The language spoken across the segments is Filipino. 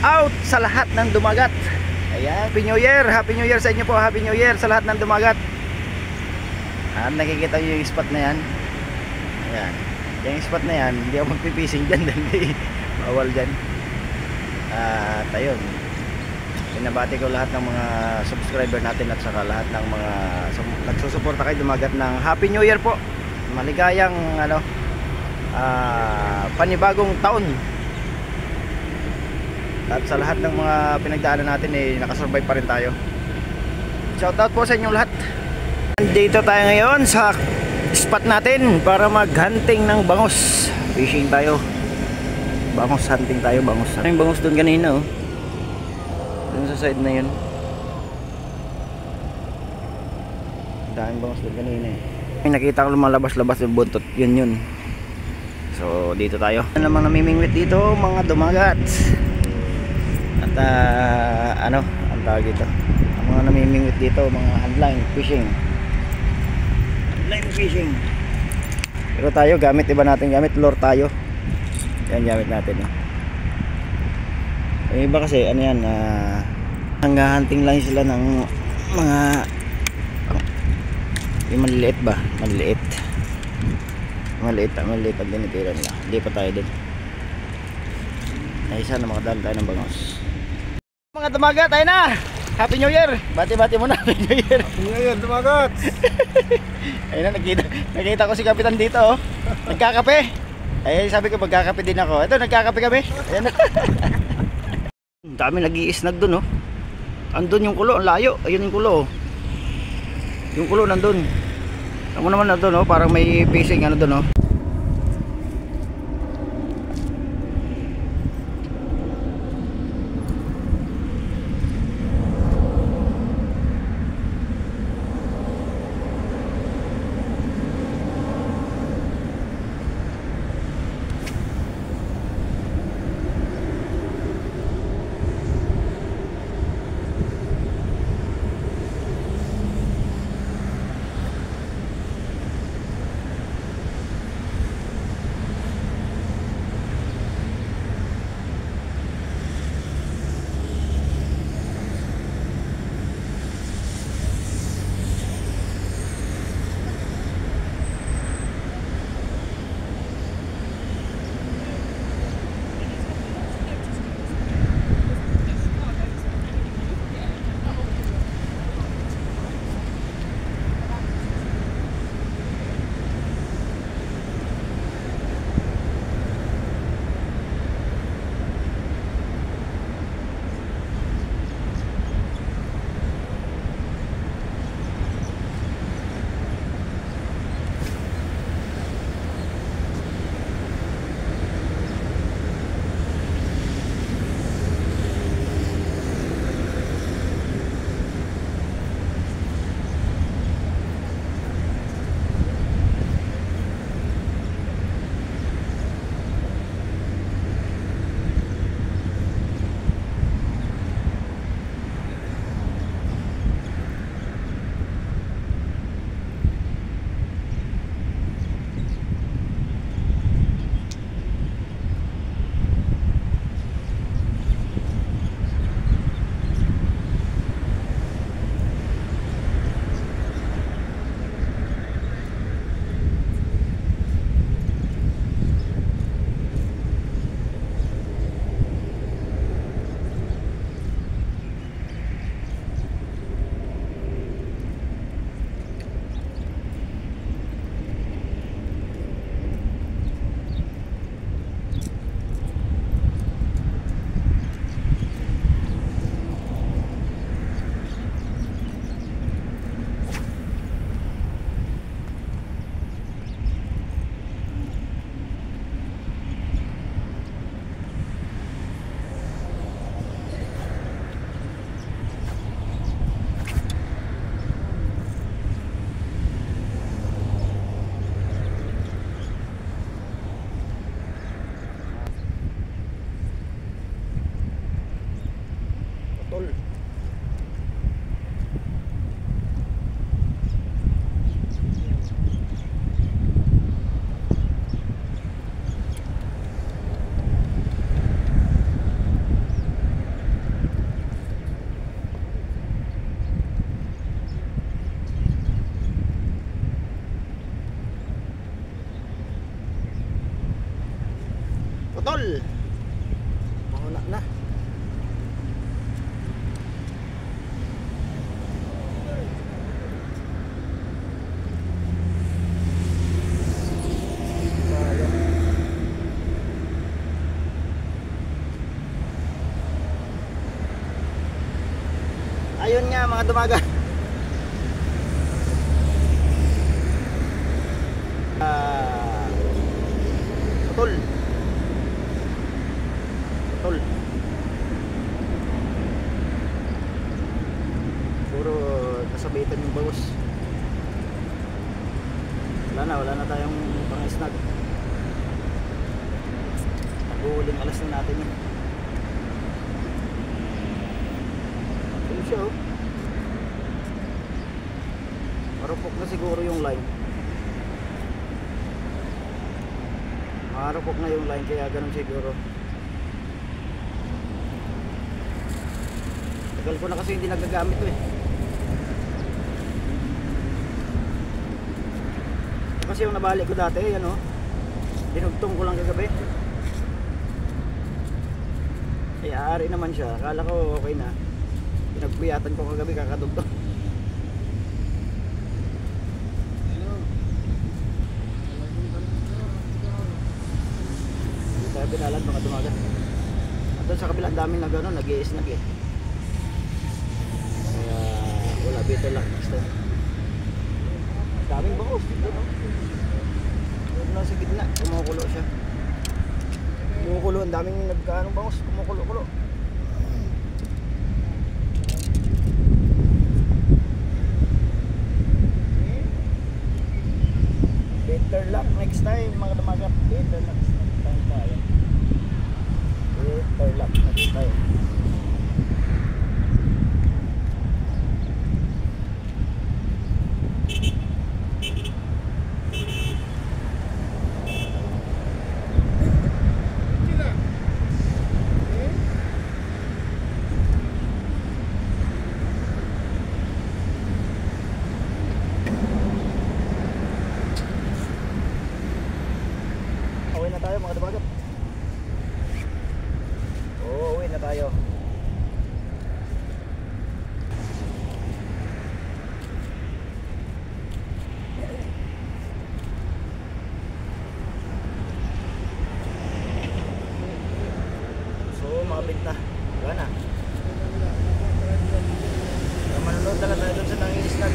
out sa lahat ng dumagat. Ayan, Happy New Year. Happy New Year sa inyo po. Happy New Year sa lahat ng dumagat. Nakikita nyo yung spot na yan. Ayan, yung spot na yan, hindi ako magpipising dyan. Bawal dyan. At ayun, pinabati ko lahat ng mga subscriber natin at saka lahat ng mga nagsusuporta kay dumagat ng Happy New Year po. Maligayang panibagong taon. At sa lahat ng mga pinagdaanan natin nakasurvive pa rin tayo. Shoutout po sa inyong lahat. Dito tayo ngayon sa spot natin para maghunting ng bangus. Fishing tayo. Bangus hunting tayo, bangus. Yung bangus doon kanina doon sa side na yun. Daming bangus doon kanina May nakita ko lumalabas-labas yung buntot. Yun. So dito tayo. Ano namang namimingwit dito mga dumagat. At ang tawag dito, ang mga namimingwit dito, mga handline fishing. Handline fishing. Pero tayo gamit iba natin, gamit lure tayo. Yan gamit natin Yung iba kasi hunting lang sila ng mga yung maliliit ba? Maliit ang dinitira nila. Hindi pa tayo dun. Ay sana makadali tayo ng bangos. Mga dumagat, tayo na! Happy New Year! Bati-bati muna, Happy New Year! Happy New Year, dumagat! Ayun na, nakita ko si Kapitan dito nagkakape. Ay sabi ko magkakape din ako. Ito, nagkakape kami. Ayan na. Dami nag-iisnag dun Andun yung kulo, ang layo. Ayun yung kulo Yung kulo nandun. Ako naman nandun parang may fishing dun Putol. Mahuna na. Ayun nga mga dumaga. Putol. Putol. Puro nasabitan yung bawas. Wala na tayong pang-snag. Nag-uuling alas na natin yun. Ayun siya oh. Marupok na siguro yung line. Marupok na yung line kaya ganun siguro. Tagal ko na kasi hindi nagagamit ko eh. Kasi yung nabalik ko dati, ano, dinugtong ko lang kagabi. Eh, aari naman siya. Akala ko okay na. Pinagpuyatan ko kagabi, kakadugtong. Hindi tayo binalan mga dumagat. At doon sa kabila, ang daming na gano'n, nag-i-snag eh. Kaya, wala bito lang next time. Daming bangus dito no? Doon lang sa gitna, kumukulo siya. Kumukulo, ang daming nagkaanong bangus, kumukulo-kulo. Better luck next time mga dumagat. Better luck next time tayo. Better luck next time. Tayo mga dumagat. Oo, uwi na tayo. So, makabit na. Wala na. Manunod na lang tayo dun sa nangingisnag.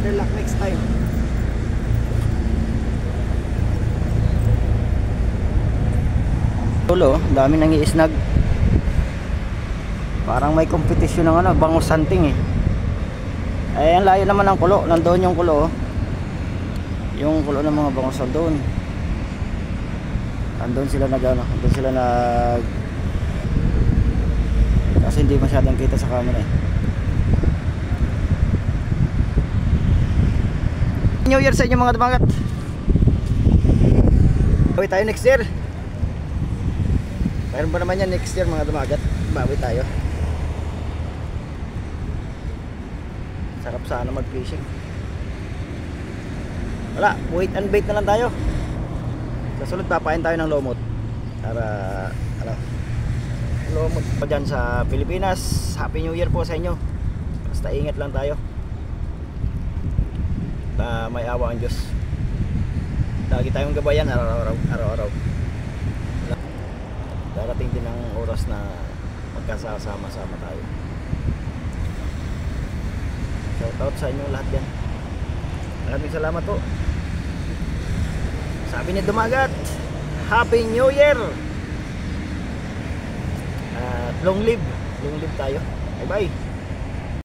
Luck next time. Tulo, dami nang i-snag. Parang may competition ng ano, bangus hunting eh. Ay, ang layo naman ng kulo. Nandoon yung kulo. Yung kulo ng mga bangus doon. Andun sila andun sila kasi hindi masyadong kita sa camera eh. New Year sa inyo mga dumagat. Bawi tayo next year. Mayroon ba naman yan next year mga dumagat? Bawi tayo. Sarap sana mag fishing. Wala, wait and bait na lang tayo. Sa sunod papain tayo ng lumot. Para ano, lumot pa dyan sa Pilipinas. Happy New Year po sa inyo. Basta ingat lang tayo. May awa ang Diyos. Lagi tayong gabayan araw-araw. Darating din ang oras na magkasama-sama tayo. Shout out sa inyo lahat yan. Maraming salamat po. Sabi ni Dumagat, Happy New Year. Long live tayo. Bye bye.